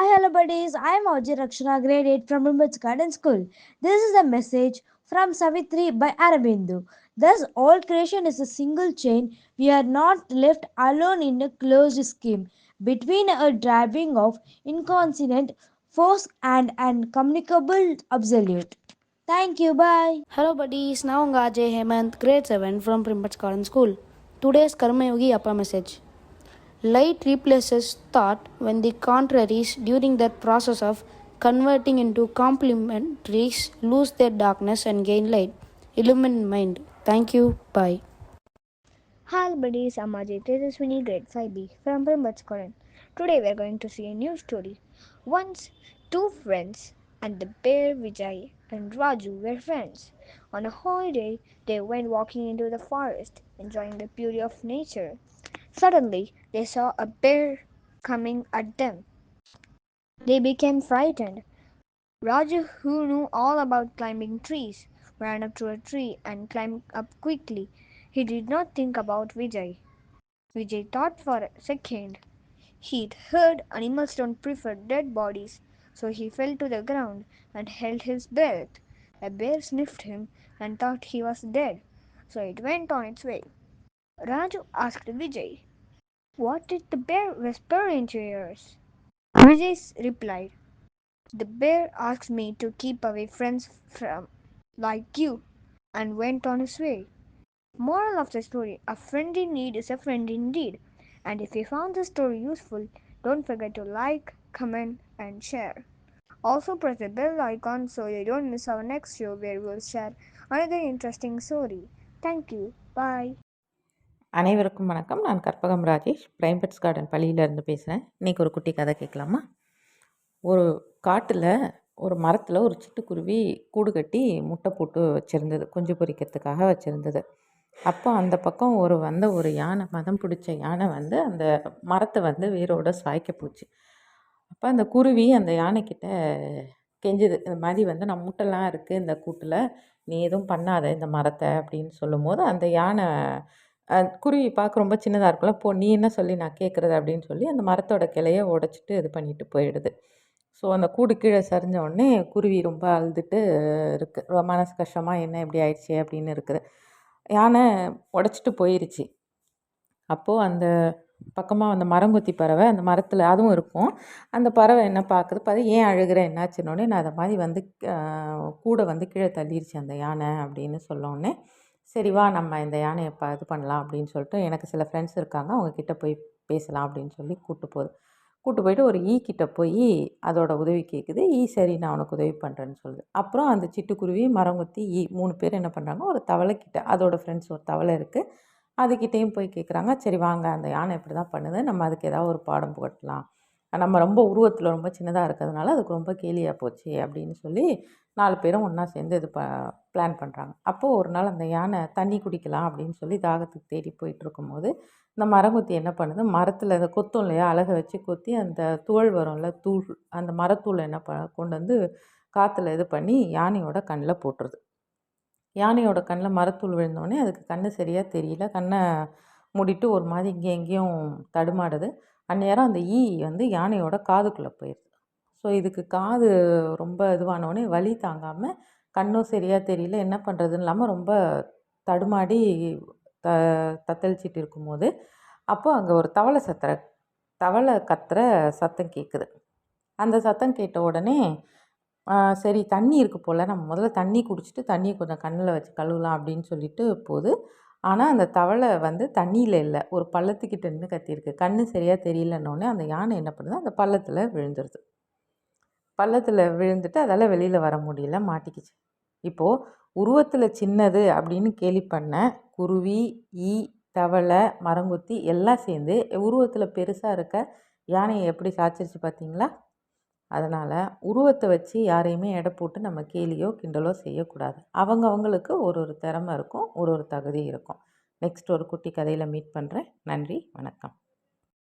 hello buddies. I am Ajay Rakshana, grade 8 from Women's Garden School. This is a message from Savitri by Arabindu. Thus, all creation is a single chain. We are not left alone in a closed scheme between a driving of inconsistent force and an communicable absolute. Thank you. Bye. Hello buddies, now உங்க Ajay Hemant grade 7 from Primbats Garden School. Today's Karmayogi Appa message. Light replaces thought when the contraries during that process of converting into complementaries lose their darkness and gain light. Illumine mind. Thank you. Bye. Hi buddies, I'm Ajay Tejaswini, grade 5B from Primbats Garden. Today we are going to see a new story. Once, two friends and the bear Vijay and Raju were friends. On a holiday, they went walking into the forest, enjoying the beauty of nature. Suddenly, they saw a bear coming at them. They became frightened. Raju, who knew all about climbing trees, ran up to a tree and climbed up quickly. He did not think about Vijay. Vijay thought for a second. He'd heard animals don't prefer dead bodies, so he fell to the ground and held his breath. A bear sniffed him and thought he was dead, so it went on its way. Raju asked Vijay, "What did the bear whisper into your ears?" Vijay replied, "The bear asked me to keep away friends from like you," and went on his way. Moral of the story: a friend in need is a friend indeed. And if you found this story useful, don't forget to like, comment, and share. Also, press the bell icon so you don't miss our next show where we'll share another interesting story. Thank you. Bye. அனைவருக்கும் வணக்கம். நான் Karpagam Rajesh, பிரைம்பட்ஸ் garden பள்ளியிலேருந்து பேசுகிறேன். இன்றைக்கி ஒரு குட்டி கதை கேட்கலாமா? ஒரு காட்டில் ஒரு மரத்தில் ஒரு சிட்டுக்குருவி கூடு கட்டி முட்டை போட்டு வச்சுருந்தது, குஞ்சு பொரிக்கிறதுக்காக வச்சுருந்தது. அப்போ அந்த பக்கம் ஒரு யானை, மதம் பிடிச்ச யானை அந்த மரத்தை வேரோட சாய்க்க போச்சு. அப்போ அந்த குருவி அந்த யானைக்கிட்ட கெஞ்சுது, இந்த மாதிரி நான் முட்டைலாம் இருக்குது இந்த கூட்டில், நீ எதுவும் பண்ணாத இந்த மரத்தை அப்படின்னு சொல்லும்போது, அந்த யானை குருவி பார்க்க ரொம்ப சின்னதாக இருக்குல்ல, நீ என்ன சொல்லி நான் கேட்குறது அப்படின்னு சொல்லி அந்த மரத்தோட கிளையை உடச்சிட்டு இது பண்ணிட்டு போயிடுது. ஸோ அந்த கூடு கீழே சரிஞ்ச உடனே குருவி ரொம்ப அழுதுட்டு இருக்குது, மனசு கஷ்டமாக என்ன இப்படி ஆயிடுச்சு அப்படின்னு இருக்குது. யானை உடச்சிட்டு போயிடுச்சு. அப்போது அந்த பக்கமாக அந்த மரங்கொத்தி பறவை அந்த மரத்தில் அதுவும் இருக்கும். அந்த பறவை என்ன பார்க்குது, ஏன் அழுகிற, என்னாச்சுன்னொடனே நான் அதை மாதிரி கூடை கீழே தள்ளிடுச்சு அந்த யானை அப்படின்னு சொல்லோடனே, சரி வா நம்ம இந்த யானையை இது பண்ணலாம் அப்படின்னு சொல்லிட்டு, எனக்கு சில ஃப்ரெண்ட்ஸ் இருக்காங்க, அவங்கக்கிட்ட போய் பேசலாம் அப்படின்னு சொல்லி கூப்பிட்டு போயிட்டு ஒரு கிட்ட போய் அதோட உதவி கேட்குது. சரி நான் உனக்கு உதவி பண்ணுறேன்னு சொல்லுது. அப்புறம் அந்த சிட்டுக்குருவி, மரங்கொத்தி, 3 பேர் என்ன பண்ணுறாங்க, ஒரு தவளைக்கிட்ட, அதோட ஃப்ரெண்ட்ஸ் ஒரு தவளை இருக்குது, அதுக்கிட்டேயும் போய் கேட்குறாங்க, சரி வாங்க அந்த யானை இப்படி தான் பண்ணுது, நம்ம அதுக்கு ஏதாவது ஒரு பாடம் புகட்டலாம், நம்ம ரொம்ப உருவத்தில் ரொம்ப சின்னதாக இருக்கிறதுனால அதுக்கு ரொம்ப கேலியாக போச்சு அப்படின்னு சொல்லி 4 பேரும் ஒன்றா சேர்ந்து இது பிளான் பண்ணுறாங்க. அப்போது ஒரு நாள் அந்த யானை தண்ணி குடிக்கலாம் அப்படின்னு சொல்லி தாகத்துக்கு தேடி போயிட்டுருக்கும்போது, இந்த மரங்கொத்தி என்ன பண்ணுது, மரத்தில் அதை கொத்தும் இல்லையா, அழகை வச்சு கொத்தி அந்த தூள் வரும்ல, தூள், அந்த மரத்தூளை என்ன கொண்டு காற்றுல இது பண்ணி யானையோட கண்ணில் போட்டுருது. யானையோட கண்ணில் மரத்தூள் விழுந்தோடனே அதுக்கு கண் சரியாக தெரியல, கண்ணை மூடிட்டு ஒரு மாதிரி இங்கேயும் எங்கேயும் தடுமாடுது. அந்நேரம் அந்த யானையோட காதுக்குள்ளே போயிடுது. ஸோ இதுக்கு காது ரொம்ப இதுவானோடனே வலி தாங்காமல், கண்ணும் சரியாக தெரியல, என்ன பண்ணுறதுன்னு இல்லாமல் ரொம்ப தடுமாடி தத்தளிச்சிட்டு இருக்கும்போது, அப்போது அங்கே ஒரு தவளை கத்துற சத்தம் கேட்குது. அந்த சத்தம் கேட்ட உடனே, சரி தண்ணி இருக்குது போல், நம்ம முதல்ல தண்ணி குடிச்சிட்டு தண்ணியை கொஞ்சம் கண்ணில் வச்சு கழுவலாம் அப்படின்னு சொல்லிட்டு போகுது. ஆனால் அந்த தவளை தண்ணியில் இல்லை, ஒரு பள்ளத்துக்கிட்ட நின்று கத்தியிருக்கு. கண் சரியாக தெரியலன்னொடனே அந்த யானை என்ன பண்ணுது, அந்த பள்ளத்தில் விழுந்துருது. பள்ளத்தில் விழுந்துட்டு அதால் வெளியில் வர முடியல, மாட்டிக்கிச்சு. இப்போது உருவத்தில் சின்னது அப்படின்னு கேலி பண்ண குருவி, தவளை, மரங்கொத்தி எல்லாம் சேர்ந்து உருவத்தில் பெருசாக இருக்க யானையை எப்படி சாய்ச்சிருச்சு பார்த்தீங்களா? அதனால் உருவத்தை வச்சு யாரையுமே எடை போட்டு நம்ம கேலியோ கிண்டலோ செய்யக்கூடாது. அவங்களுக்கு ஒரு திறமை இருக்கும், ஒரு தகுதி இருக்கும். நெக்ஸ்ட் ஒரு குட்டி கதையில் மீட் பண்ணுறேன். நன்றி, வணக்கம்.